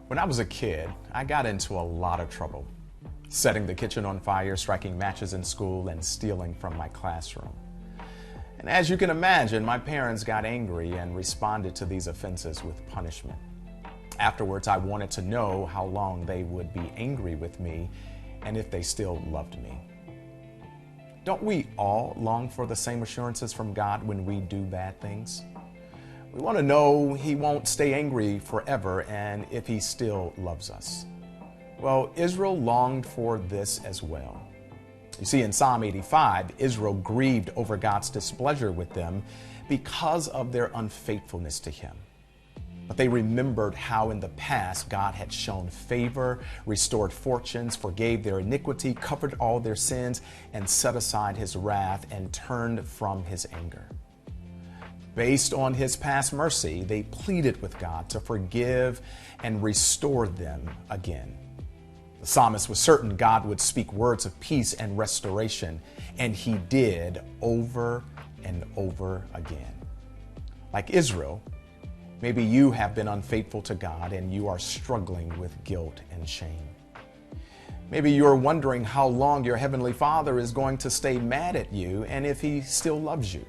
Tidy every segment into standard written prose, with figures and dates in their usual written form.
When I was a kid, I got into a lot of trouble, setting the kitchen on fire, striking matches in school, and stealing from my classroom. And as you can imagine, my parents got angry and responded to these offenses with punishment. Afterwards, I wanted to know how long they would be angry with me and if they still loved me. Don't we all long for the same assurances from God when we do bad things? We want to know He won't stay angry forever and if He still loves us. Well, Israel longed for this as well. You see, in Psalm 85, Israel grieved over God's displeasure with them because of their unfaithfulness to Him. But they remembered how in the past God had shown favor, restored fortunes, forgave their iniquity, covered all their sins, and set aside His wrath and turned from His anger. Based on His past mercy, they pleaded with God to forgive and restore them again. The psalmist was certain God would speak words of peace and restoration, and He did over and over again. Like Israel, maybe you have been unfaithful to God and you are struggling with guilt and shame. Maybe you're wondering how long your Heavenly Father is going to stay mad at you and if He still loves you.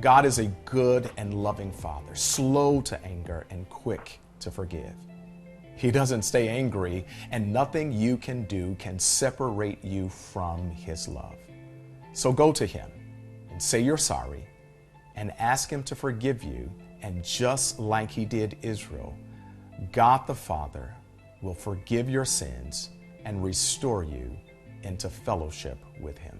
God is a good and loving Father, slow to anger and quick to forgive. He doesn't stay angry, and nothing you can do can separate you from His love. So go to Him and say you're sorry and ask Him to forgive you. And just like He did Israel, God the Father will forgive your sins and restore you into fellowship with Him.